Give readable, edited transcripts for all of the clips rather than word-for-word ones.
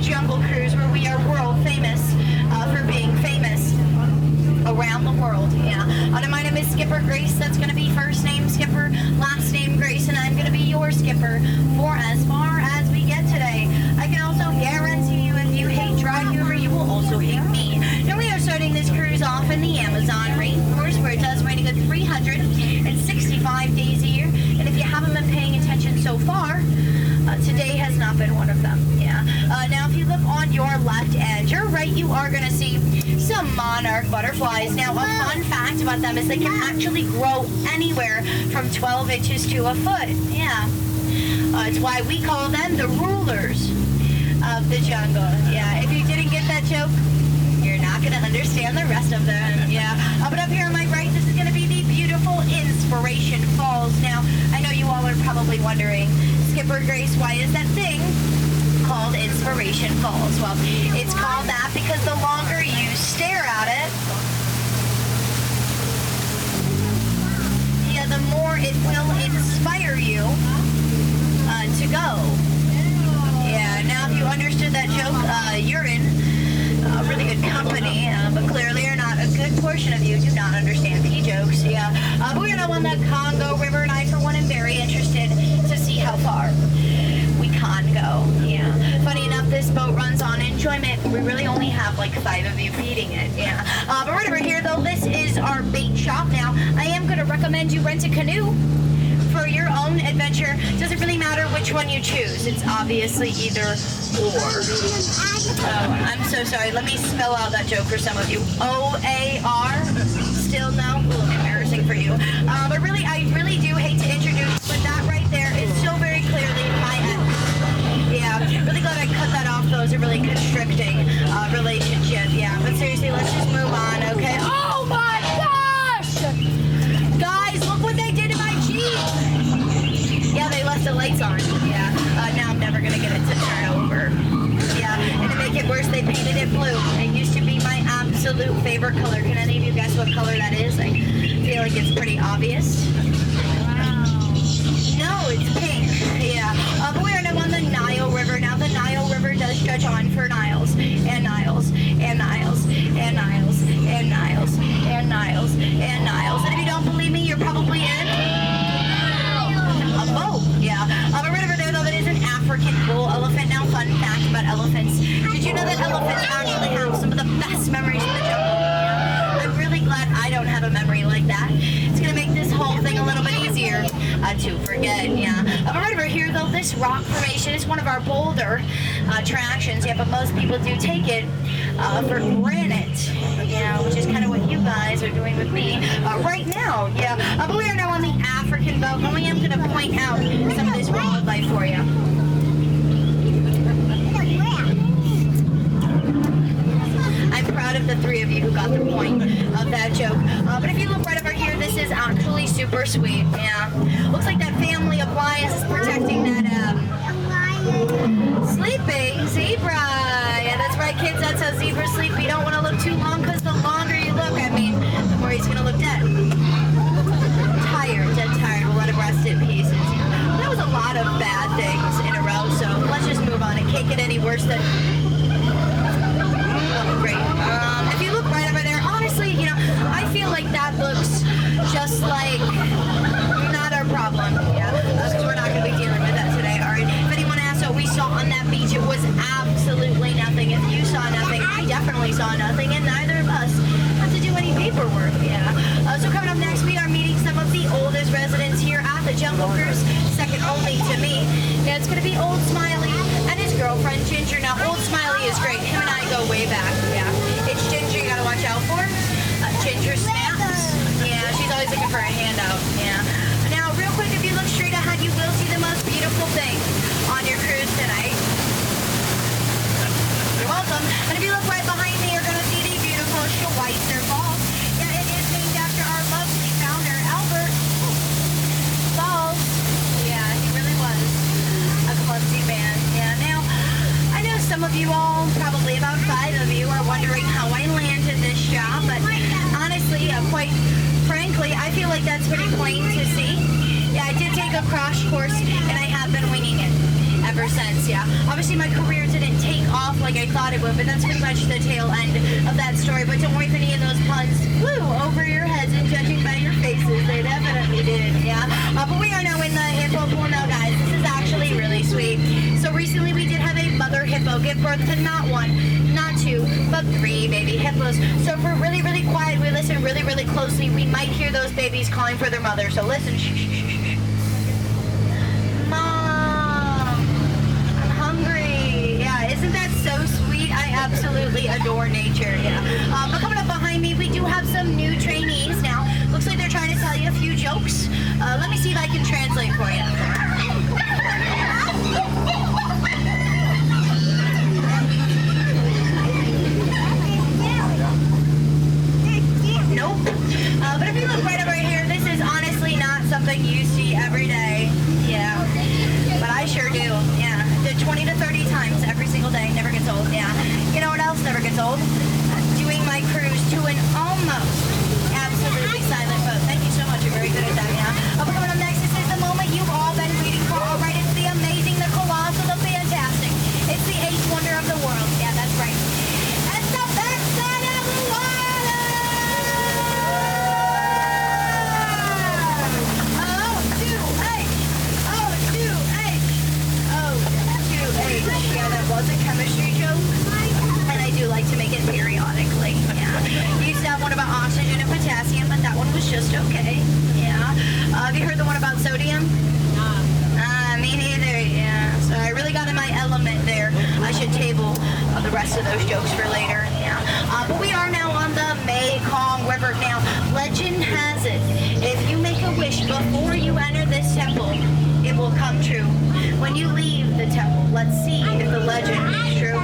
Jungle Cruise, where we are world famous for being famous around the world. Yeah. My name is Skipper Grace. That's going to be first name Skipper, last name Grace, and I'm going to be your skipper for as far as we get today. I can also guarantee you, if you hate dry humor, you will also hate me. Now we are starting this cruise off in the Amazon rainforest, where it does rain a good 365 days a year, and if you haven't been paying attention so far, today has not been one of them. Yeah. Now, if you look on your left and your right, you are going to see some monarch butterflies. Now, a fun fact about them is they can actually grow anywhere from 12 inches to a foot. Yeah. It's why we call them the rulers of the jungle. Yeah. If you didn't get that joke, you're not going to understand the rest of them. Yeah. But up here on my right, this is going to be the beautiful Inspiration Falls. Now, I know you all are probably wondering, Skipper Grace, why is that thing called Inspiration Falls? Well, it's called that because the longer you stare at it, yeah, the more it will inspire you to go. Yeah, now if you understood that joke, you're in really good company, but clearly you're not. A good portion of you do not understand P-jokes. Yeah, but we're now on the Congo River, and I, for one, am very interested to see how far we can go. Yeah. Funny enough, this boat runs on enjoyment. We really only have like 5 of you feeding it. Yeah. But right over here, though, this is our bait shop. Now, I am going to recommend you rent a canoe for your own adventure. Doesn't really matter which one you choose. It's obviously either or. Oh, I'm so sorry. Let me spell out that joke for some of you. O-A-R. Still no? Ooh, embarrassing for you. But really, I really do hate to introduce, but that right there is so very clearly my ex. Yeah, really glad I cut that off. Though. It was a really constricting relationship. Yeah, but seriously, let's just move on, okay? Oh my gosh! Guys, look what they did to my Jeep! Yeah, they left the lights on. Yeah, now I'm never gonna get it to turn over. Yeah, and to make it worse, they painted it blue. It used to be my absolute favorite color. Can any of you guess what color that is? I feel like it's pretty obvious. No, it's pink. Yeah. But we are now on the Nile River. Now the Nile River does stretch on for Niles and Niles and Niles and Niles and Niles and Niles and Niles. And if you don't believe me, you're probably in a boat. Yeah. But right over there, though, that is an African bull elephant. Now, fun fact about elephants. Did you know that elephants actually have some of the best memories in the jungle? Yeah. I'm really glad I don't have a memory like that. It's going to make this whole thing a little bit easier to forget. Yeah. But right over here, though, this rock formation is one of our bolder attractions. Yeah, but most people do take it for granted. Yeah, which is kind of what you guys are doing with me right now. Yeah. But we are now on the African boat, and I am going to point out some of this wildlife for you. I'm proud of the 3 of you who got the point of that joke. But if you look right over here, this is actually super sweet. Yeah. Looks like that family of lions is protecting that sleeping zebra. Yeah, that's right, kids. That's how zebras sleep. You don't want to look too long, because the longer you look, I mean, the more he's going to look dead. Tired, dead tired. We'll let him rest in pieces. Yeah. That was a lot of bad things in a row, so let's just move on. It can't get any worse than... Great. If you look right over there, honestly, you know, I feel like that looks just like not our problem. Yeah, because we're not going to be dealing with that today. All right. If anyone asks what we saw on that beach, it was absolutely nothing. If you saw nothing, I definitely saw nothing, and neither of Jungle Cruise, second only to me. Yeah, it's gonna be Old Smiley and his girlfriend Ginger. Now, Old Smiley is great. Him and I go way back. Yeah, it's Ginger you gotta watch out for. Ginger snaps. Yeah, she's always looking for a handout. Yeah. Now, real quick, if you look straight ahead, you will see the most beautiful thing on your cruise tonight. You're welcome. And if you look right behind me, you're gonna see the beautiful Schweitzer Falls. Yeah, it is named after our lovely founder, Albert Falls. Yeah, he really was a clumsy man. Yeah, now, I know some of you all, probably about 5 of you, are wondering how I landed this job, but honestly, quite frankly, I feel like that's pretty plain to see. Yeah, I did take a crash course, and I have been winging it ever since, yeah. Obviously, my career didn't take off like I thought it would, but that's pretty much the tail end of that story. But don't worry if any of those puns flew over your heads, and judging by your faces, they definitely did, yeah. But we are now in the hippo pool now, guys. This is actually really sweet. So recently, we did have a mother hippo give birth to not 1, not 2, but 3 baby hippos. So if we're really, really quiet, we listen really, really closely, we might hear those babies calling for their mother. So listen, shh, shh, shh, shh. Mom, I'm hungry. Yeah, isn't that so sweet? I absolutely adore nature, yeah. But coming up behind me, we do have some new trainees now. Looks like they're trying to tell you a few jokes. Let me see if I can translate for you. Nope. But if you look right over here, this is honestly not something you see every day. Yeah. But I sure do. Yeah. Did 20 to 30 times every single day. Never gets old. Yeah. You know what else never gets old? Doing my cruise to an almost absolutely silent boat. Thank you so much. You're very good at that. Yeah. But coming up next, this is the moment you've all been waiting for. All right. It's the amazing, the colossal, the fantastic. It's the 8th wonder of the world. Yeah, that's right. It's the backside of the water. Yeah, that was a chemistry joke, and I do like to make it periodically. Yeah. Used to have one about oxygen and potassium, but that one was just okay. Yeah. Have you heard the one about sodium? Me neither. Yeah. So I really got in my element there. I should table the rest of those jokes for later. Yeah. But we are now on the Mekong River. Now, legend has it, if you make a wish before you enter this temple, it will come true. When you leave the temple, let's see if the legend is true.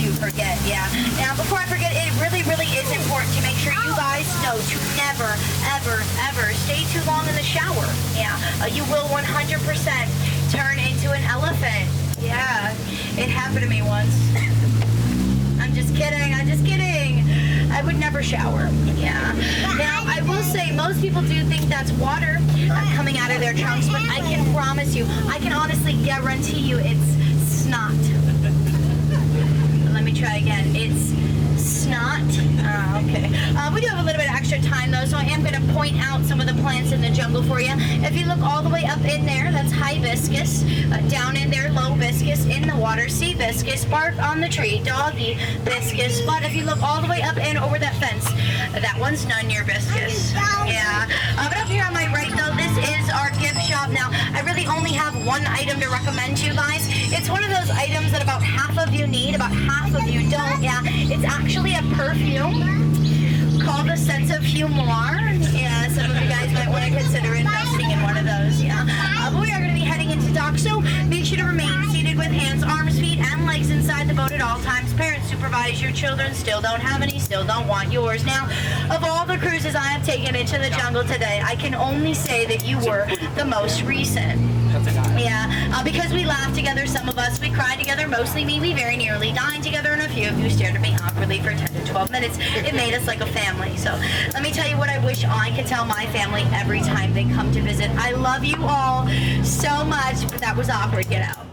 To forget, yeah. Now, before I forget, it really, really is important to make sure you guys know to never, ever, ever stay too long in the shower. Yeah, you will 100% turn into an elephant. Yeah, it happened to me once. I'm just kidding. I'm just kidding. I would never shower. Yeah. Now, I will say most people do think that's water coming out of their trunks, but I can promise you, I can honestly guarantee you it's snot. Let me try again. It's Snot. Okay. We do have a little bit of extra time though, so I am going to point out some of the plants in the jungle for you. If you look all the way up in there, that's hibiscus. Down in there, low viscus. In the water, sea viscus. Bark on the tree, doggy viscus. But if you look all the way up and over that fence, that one's none-year viscus. Yeah. But up here on my right though, this is our gift shop. Now, I really only have one item to recommend to you guys. It's one of those items that about half of you need, about half of you don't. Yeah, it's actually a perfume called a sense of humor. Yeah, some of you guys might want to consider investing in one of those. Yeah, but we are going to be heading into dock, so make sure to remain seated with hands, arms, feet, and legs inside the boat at all times. Parents supervise your children. Still don't have any, still don't want yours. Now, of all the cruises I have taken into the jungle today, I can only say that you were the most recent. Yeah, because we laughed together, some of us, we cried together, mostly me, we very nearly dined together, and a few of you stared at me awkwardly for 10 to 12 minutes. It made us like a family. So let me tell you what I wish I could tell my family every time they come to visit. I love you all so much, but that was awkward. Get out.